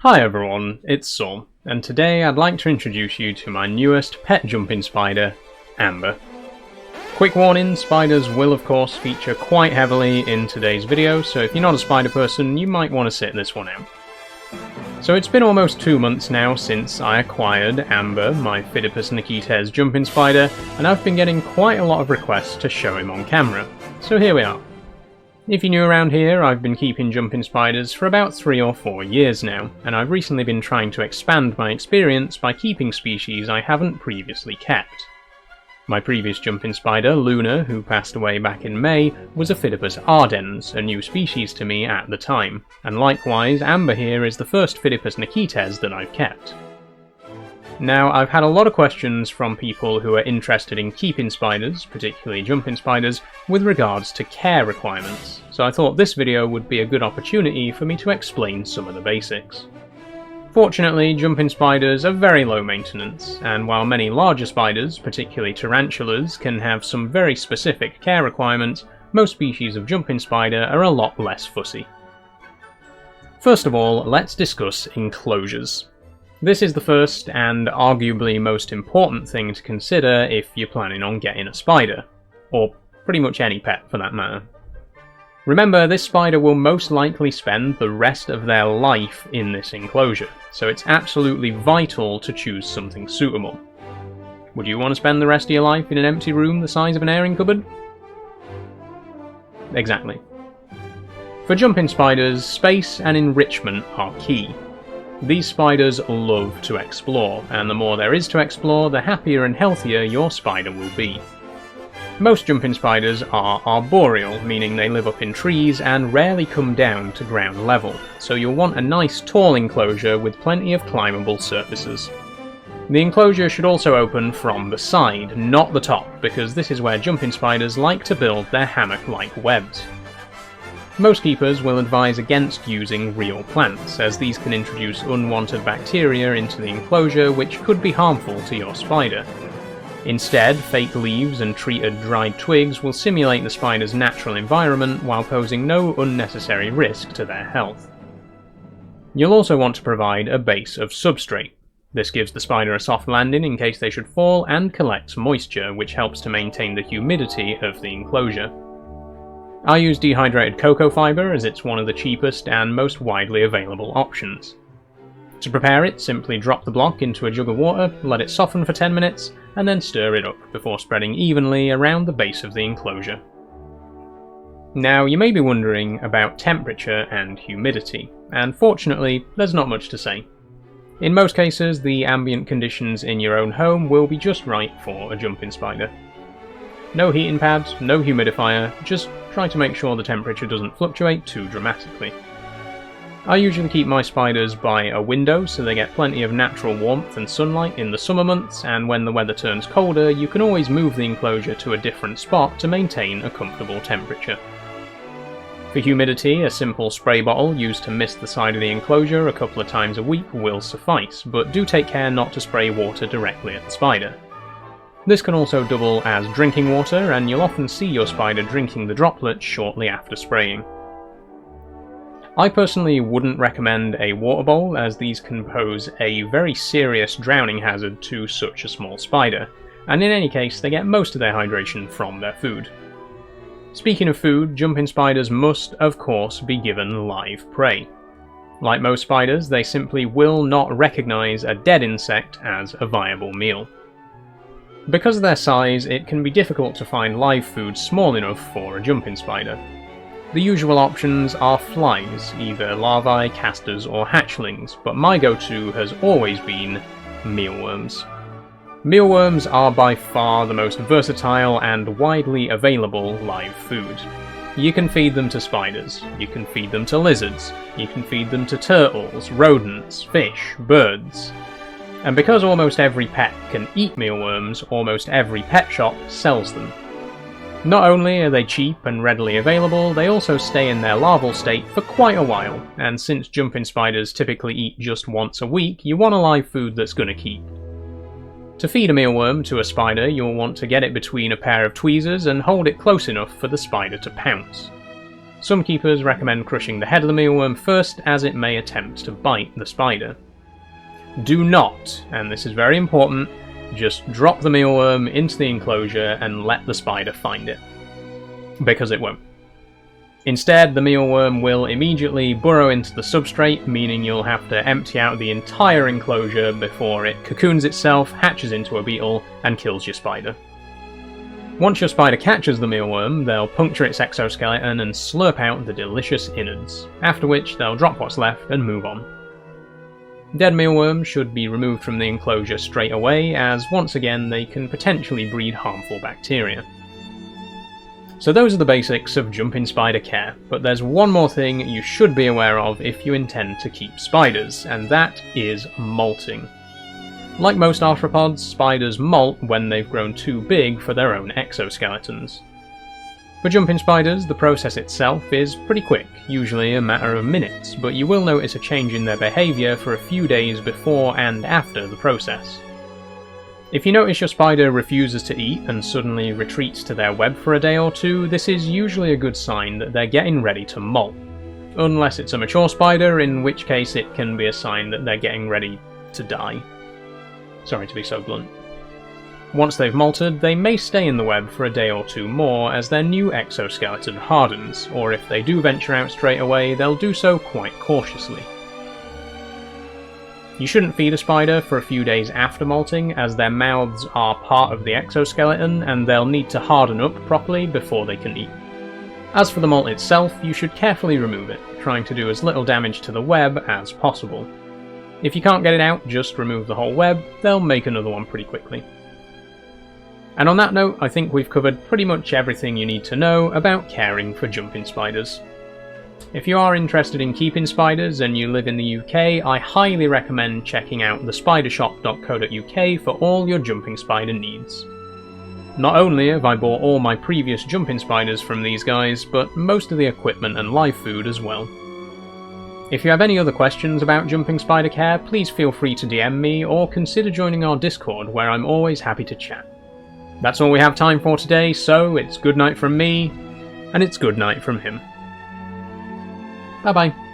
Hi everyone, it's Saul, and today I'd like to introduce you to my newest pet jumping spider, Amber. Quick warning, spiders will of course feature quite heavily in today's video, so if you're not a spider person, you might want to sit this one out. So it's been almost 2 months now since I acquired Amber, my Phidippus nikites jumping spider, and I've been getting quite a lot of requests to show him on camera, so here we are. If you're new around here, I've been keeping jumping spiders for about 3 or 4 years now, and I've recently been trying to expand my experience by keeping species I haven't previously kept. My previous jumping spider, Luna, who passed away back in May, was a Phidippus ardens, a new species to me at the time, and likewise Amber here is the first Phidippus nikites that I've kept. Now, I've had a lot of questions from people who are interested in keeping spiders, particularly jumping spiders, with regards to care requirements, so I thought this video would be a good opportunity for me to explain some of the basics. Fortunately, jumping spiders are very low maintenance, and while many larger spiders, particularly tarantulas, can have some very specific care requirements, most species of jumping spider are a lot less fussy. First of all, let's discuss enclosures. This is the first and arguably most important thing to consider if you're planning on getting a spider, or pretty much any pet for that matter. Remember, this spider will most likely spend the rest of their life in this enclosure, so it's absolutely vital to choose something suitable. Would you want to spend the rest of your life in an empty room the size of an airing cupboard? Exactly. For jumping spiders, space and enrichment are key. These spiders love to explore, and the more there is to explore, the happier and healthier your spider will be. Most jumping spiders are arboreal, meaning they live up in trees and rarely come down to ground level, so you'll want a nice tall enclosure with plenty of climbable surfaces. The enclosure should also open from the side, not the top, because this is where jumping spiders like to build their hammock-like webs. Most keepers will advise against using real plants, as these can introduce unwanted bacteria into the enclosure which could be harmful to your spider. Instead, fake leaves and treated dried twigs will simulate the spider's natural environment while posing no unnecessary risk to their health. You'll also want to provide a base of substrate. This gives the spider a soft landing in case they should fall and collects moisture, which helps to maintain the humidity of the enclosure. I use dehydrated cocoa fibre as it's one of the cheapest and most widely available options. To prepare it, simply drop the block into a jug of water, let it soften for 10 minutes, and then stir it up before spreading evenly around the base of the enclosure. Now, you may be wondering about temperature and humidity, and fortunately, there's not much to say. In most cases, the ambient conditions in your own home will be just right for a jumping spider. No heating pads, no humidifier, just try to make sure the temperature doesn't fluctuate too dramatically. I usually keep my spiders by a window so they get plenty of natural warmth and sunlight in the summer months, and when the weather turns colder you can always move the enclosure to a different spot to maintain a comfortable temperature. For humidity, a simple spray bottle used to mist the side of the enclosure a couple of times a week will suffice, but do take care not to spray water directly at the spider. This can also double as drinking water, and you'll often see your spider drinking the droplets shortly after spraying. I personally wouldn't recommend a water bowl, as these can pose a very serious drowning hazard to such a small spider, and in any case they get most of their hydration from their food. Speaking of food, jumping spiders must, of course, be given live prey. Like most spiders, they simply will not recognise a dead insect as a viable meal. Because of their size, it can be difficult to find live food small enough for a jumping spider. The usual options are flies, either larvae, casters or hatchlings, but my go-to has always been mealworms. Mealworms are by far the most versatile and widely available live food. You can feed them to spiders, you can feed them to lizards, you can feed them to turtles, rodents, fish, birds. And because almost every pet can eat mealworms, almost every pet shop sells them. Not only are they cheap and readily available, they also stay in their larval state for quite a while, and since jumping spiders typically eat just once a week, you want a live food that's gonna keep. To feed a mealworm to a spider, you'll want to get it between a pair of tweezers and hold it close enough for the spider to pounce. Some keepers recommend crushing the head of the mealworm first, as it may attempt to bite the spider. Do not, and this is very important, just drop the mealworm into the enclosure and let the spider find it. Because it won't. Instead, the mealworm will immediately burrow into the substrate, meaning you'll have to empty out the entire enclosure before it cocoons itself, hatches into a beetle, and kills your spider. Once your spider catches the mealworm, they'll puncture its exoskeleton and slurp out the delicious innards, after which they'll drop what's left and move on. Dead mealworms should be removed from the enclosure straight away, as once again they can potentially breed harmful bacteria. So those are the basics of jumping spider care, but there's one more thing you should be aware of if you intend to keep spiders, and that is molting. Like most arthropods, spiders molt when they've grown too big for their own exoskeletons. For jumping spiders, the process itself is pretty quick, usually a matter of minutes, but you will notice a change in their behaviour for a few days before and after the process. If you notice your spider refuses to eat and suddenly retreats to their web for a day or two, this is usually a good sign that they're getting ready to molt. Unless it's a mature spider, in which case it can be a sign that they're getting ready to die. Sorry to be so blunt. Once they've molted, they may stay in the web for a day or two more as their new exoskeleton hardens, or if they do venture out straight away, they'll do so quite cautiously. You shouldn't feed a spider for a few days after molting, as their mouths are part of the exoskeleton and they'll need to harden up properly before they can eat. As for the molt itself, you should carefully remove it, trying to do as little damage to the web as possible. If you can't get it out, just remove the whole web, they'll make another one pretty quickly. And on that note, I think we've covered pretty much everything you need to know about caring for jumping spiders. If you are interested in keeping spiders and you live in the UK, I highly recommend checking out thespidershop.co.uk for all your jumping spider needs. Not only have I bought all my previous jumping spiders from these guys, but most of the equipment and live food as well. If you have any other questions about jumping spider care, please feel free to DM me or consider joining our Discord, where I'm always happy to chat. That's all we have time for today, so it's good night from me, and it's good night from him. Bye bye.